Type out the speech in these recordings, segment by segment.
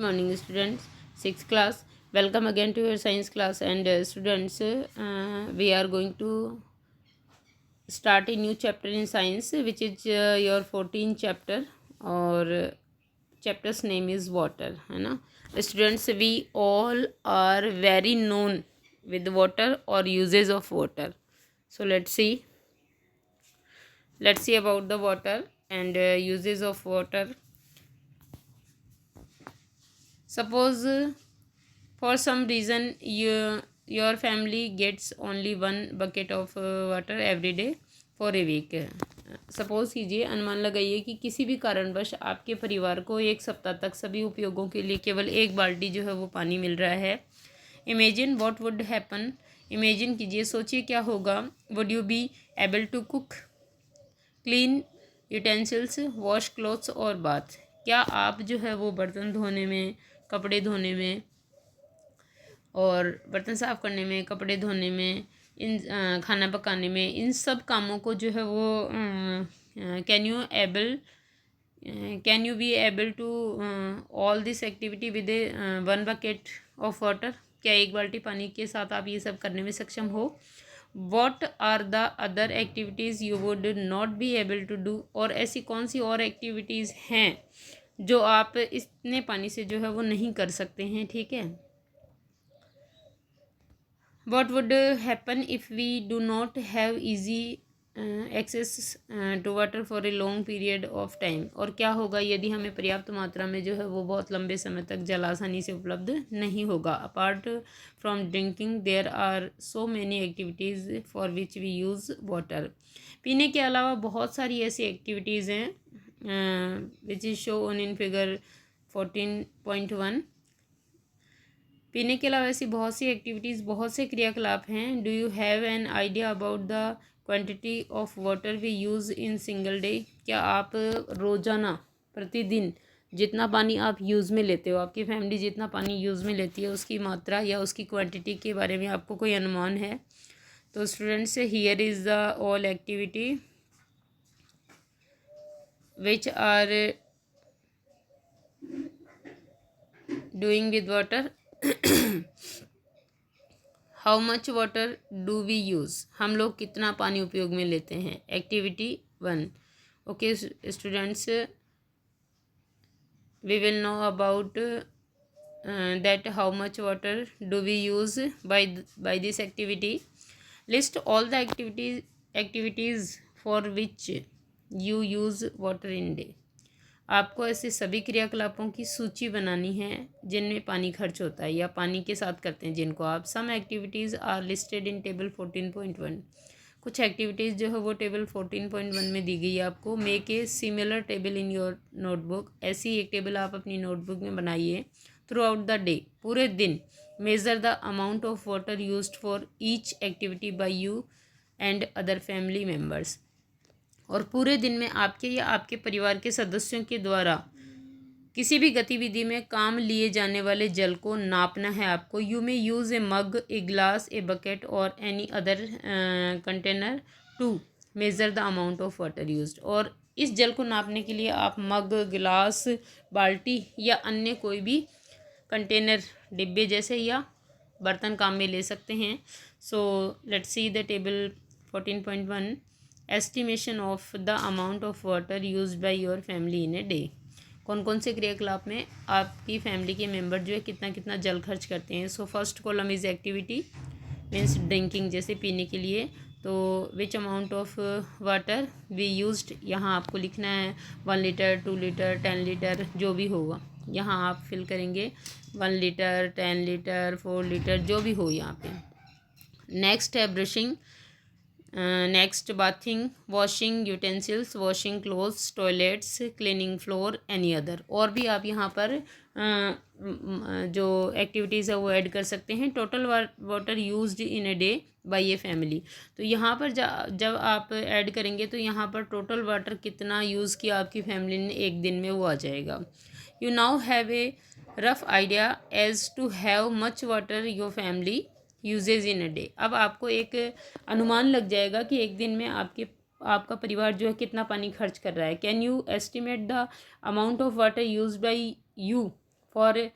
Morning students, 6th class. Welcome again to your science class. And students, we are going to start a new chapter in science, which is your 14th chapter, or chapter's name is water, है ना. Students, we all are very known with water or uses of water. So let's see about the water and uses of water. Suppose for some reason your family gets only one bucket of water every day for a week. Suppose कीजिए, अनुमान लगाइए कि किसी भी कारणवश आपके परिवार को एक सप्ताह तक सभी उपयोगों के लिए केवल एक बाल्टी जो है वो पानी मिल रहा है. Imagine what would happen. Imagine कीजिए, सोचिए क्या होगा. Would you be able to cook, clean utensils, wash clothes और बाथ. क्या आप जो है वो बर्तन धोने में, कपड़े धोने में और बर्तन साफ़ करने में, कपड़े धोने में, खाना पकाने में, इन सब कामों को जो है वो can you be able to all this activity with one bucket of water. क्या एक बाल्टी पानी के साथ आप ये सब करने में सक्षम हो. What are the other activities you would not be able to do. और ऐसी कौन सी और एक्टिविटीज़ हैं जो आप इतने पानी से जो है वो नहीं कर सकते हैं. ठीक है. What would happen if we do not have easy access to water for a long period of time. और क्या होगा यदि हमें पर्याप्त मात्रा में जो है वो बहुत लंबे समय तक जल आसानी से उपलब्ध नहीं होगा. Apart from drinking there are so many activities for which we use water. पीने के अलावा बहुत सारी ऐसी एक्टिविटीज़ हैं which is show on in figure 14.1. पीने के अलावा ऐसी बहुत सी एक्टिविटीज़, बहुत से क्रियाकलाप हैं. Do you have an idea about the quantity of water we use in single day. क्या आप रोज़ाना, प्रतिदिन जितना पानी आप यूज़ में लेते हो, आपकी फैमिली जितना पानी यूज़ में लेती है, उसकी मात्रा या उसकी क्वांटिटी के बारे में आपको कोई अनुमान है. तो students, here is the all activity which are doing with water. How much water do we use. हम लोग कितना पानी उपयोग में लेते हैं. Activity 1. Okay students, we will know about that how much water do we use by this activity. List all the activities for which you use water in day. आपको ऐसे सभी क्रियाकलापों की सूची बनानी है जिनमें पानी खर्च होता है या पानी के साथ करते हैं जिनको आप. Some activities are listed in table 14.1. कुछ एक्टिविटीज़ जो है वो टेबल 14.1 में दी गई है आपको. Make a similar table in your notebook. ऐसी एक टेबल आप अपनी नोटबुक में बनाइए. थ्रू आउट द डे, पूरे दिन. Measure the amount of water used for each activity by you and other family members. और पूरे दिन में आपके या आपके परिवार के सदस्यों के द्वारा किसी भी गतिविधि में काम लिए जाने वाले जल को नापना है आपको. You may use a mug, a glass, a bucket और any other container to measure the amount of water used. और इस जल को नापने के लिए आप मग, गिलास, बाल्टी या अन्य कोई भी कंटेनर, डिब्बे जैसे या बर्तन काम में ले सकते हैं. So let's see the table 14.1. Estimation of the amount of water used by your family in a day. कौन कौन से क्रियाकलाप में आपकी फैमिली के मेंबर जो है कितना कितना जल खर्च करते हैं. So first column is activity means drinking, जैसे पीने के लिए. तो which amount of water we used, यहाँ आपको लिखना है 1 लीटर, 2 लीटर, 10 लीटर, जो भी होगा यहाँ आप फिल करेंगे. 1 लीटर, 10 लीटर, 4 लीटर, जो भी हो यहाँ पे. नेक्स्ट है brushing. Next bathing, washing utensils, washing clothes, toilets, cleaning floor, any other. और भी आप यहाँ पर जो एक्टिविटीज़ है वो ऐड कर सकते हैं. Total water used in a day by a family. तो यहाँ पर जब आप ऐड करेंगे तो यहाँ पर टोटल वाटर कितना यूज़ किया आपकी फैमिली ने एक दिन में वो आ जाएगा. You now have a rough idea as to have much water your family uses in a day. अब आपको एक अनुमान लग जाएगा कि एक दिन में आपका परिवार जो है कितना पानी खर्च कर रहा है. Can you estimate the amount of water use by you for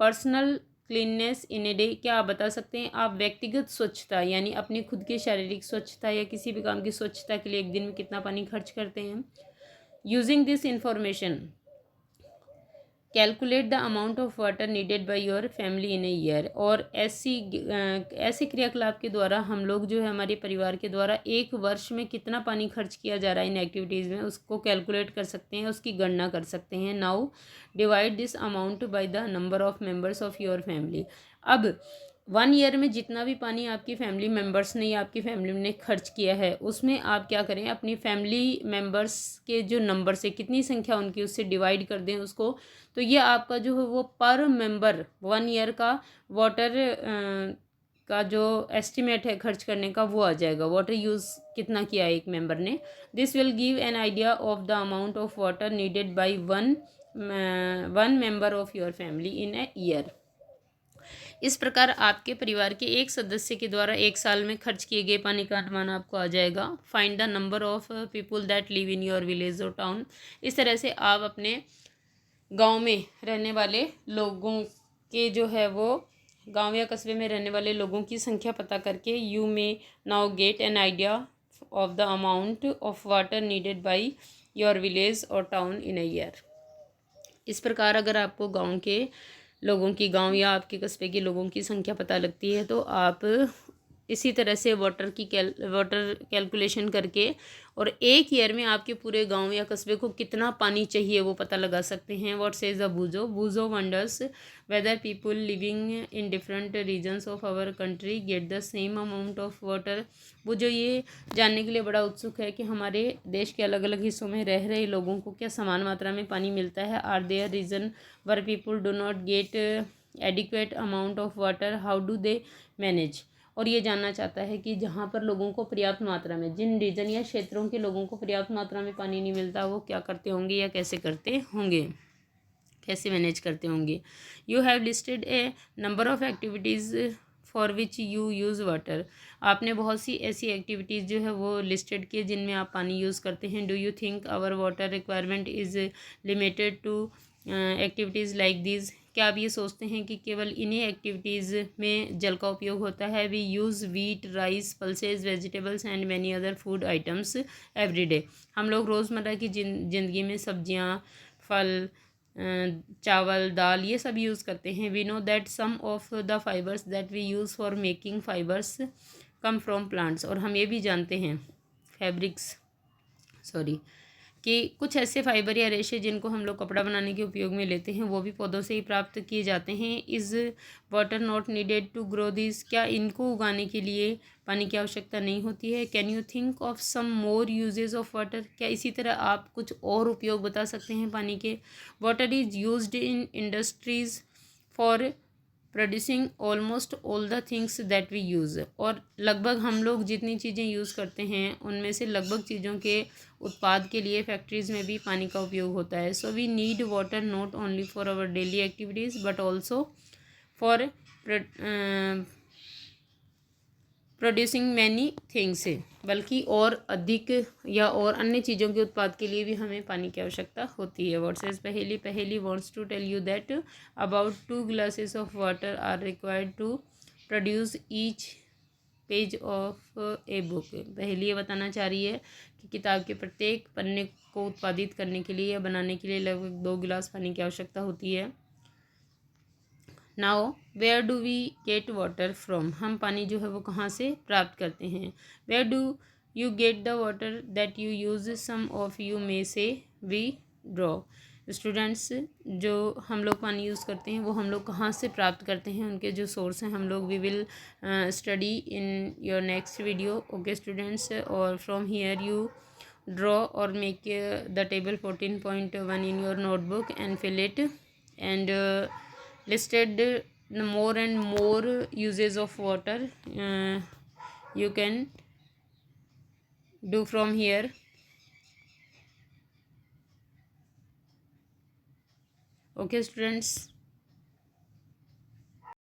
personal cleanness in a day, क्या आप बता सकते हैं आप व्यक्तिगत स्वच्छता यानी अपनी खुद की शारीरिक स्वच्छता या किसी भी काम की स्वच्छता के लिए एक दिन में कितना पानी खर्च करते हैं। Using this information calculate the amount of water needed by your family in a year. और ऐसे क्रियाकलाप के द्वारा हम लोग जो है हमारे परिवार के द्वारा एक वर्ष में कितना पानी खर्च किया जा रहा है इन एक्टिविटीज़ में, उसको कैलकुलेट कर सकते हैं, उसकी गणना कर सकते हैं। Now divide this amount by the number of members of your family. अब 1 ईयर में जितना भी पानी आपकी फैमिली मेम्बर्स ने या आपकी फैमिली ने खर्च किया है उसमें आप क्या करें, अपनी फैमिली मेम्बर्स के जो नंबर से कितनी संख्या उनकी उससे डिवाइड कर दें उसको। तो ये आपका जो है वो पर मेंबर 1 ईयर का वाटर का जो एस्टिमेट है खर्च करने का वो आ जाएगा, वाटर यूज़ कितना किया है एक मेंबर ने। This will give an idea of the amount of water needed by one member of your family in a year. इस प्रकार आपके परिवार के एक सदस्य के द्वारा एक साल में खर्च किए गए पानी का अनुमान आपको आ जाएगा। Find the number of people that live in your village और टाउन। इस तरह से आप अपने गांव में रहने वाले लोगों के जो है वो गांव या कस्बे में रहने वाले लोगों की संख्या पता करके you may now get an idea of the amount of water needed by your village और टाउन इन अ ईयर। इस प्रकार अगर आपको गांव के लोगों की, गांव या आपके कस्बे के लोगों की संख्या पता लगती है तो आप इसी तरह से वाटर कैलकुलेशन करके और एक ईयर में आपके पूरे गांव या कस्बे को कितना पानी चाहिए वो पता लगा सकते हैं। What says the Boojho wonders whether people living in different regions of our country get the same amount of water. Boojho ये जानने के लिए बड़ा उत्सुक है कि हमारे देश के अलग अलग हिस्सों में रह रहे लोगों को क्या समान मात्रा में पानी मिलता है। Are there reason where people do not get adequate amount of water, how do they manage. और ये जानना चाहता है कि जहाँ पर लोगों को पर्याप्त मात्रा में, जिन रीजन या क्षेत्रों के लोगों को पर्याप्त मात्रा में पानी नहीं मिलता वो क्या करते होंगे या कैसे करते होंगे, कैसे मैनेज करते होंगे। You have listed A number of activities for which you use water. आपने बहुत सी ऐसी एक्टिविटीज़ जो है वो लिस्टेड की जिनमें आप पानी यूज़ करते हैं। Do you think our water requirement is limited to activities like these. क्या आप ये सोचते हैं कि केवल इन्हीं एक्टिविटीज़ में जल का उपयोग होता है। We use wheat, rice, pulses, vegetables and many other food items every day. हम लोग रोज़मर्रा की ज़िंदगी में सब्जियाँ, फल, चावल, दाल ये सब यूज़ करते हैं। We know that some of the fibres that we use for making fibres come from plants. और हम ये भी जानते हैं कि कुछ ऐसे फाइबर या रेशे जिनको हम लोग कपड़ा बनाने के उपयोग में लेते हैं वो भी पौधों से ही प्राप्त किए जाते हैं। Is water not needed to grow this. क्या इनको उगाने के लिए पानी की आवश्यकता नहीं होती है। Can you think of some more uses of water. क्या इसी तरह आप कुछ और उपयोग बता सकते हैं पानी के। Water is used in industries for producing almost all the things that we use. और लगभग हम लोग जितनी चीज़ें यूज़ करते हैं उनमें से लगभग चीज़ों के उत्पाद के लिए फैक्ट्रीज़ में भी पानी का उपयोग होता है। So we need water not only for our daily activities but also for producing many things, बल्कि और अधिक या और अन्य चीज़ों के उत्पाद के लिए भी हमें पानी की आवश्यकता होती है। What says Paheli wants to tell you that about 2 glasses of water are required to produce each page of a book. Paheli ये बताना चाह रही है कि किताब के प्रत्येक पन्ने को उत्पादित करने के लिए या बनाने के लिए लगभग 2 गिलास पानी की आवश्यकता होती है। Now where do we get water from. हम पानी जो है वो कहाँ से प्राप्त करते हैं। Where do you get the water that you use, some of you may say we draw. Students, जो हम लोग पानी यूज़ करते हैं वो हम लोग कहाँ से प्राप्त करते हैं, उनके जो सोर्स हैं हम लोग we will study in your next video. Okay students, और from here you draw or make the table 14.1 in your notebook and fill it and listed more and more uses of water you can do from here. Okay students.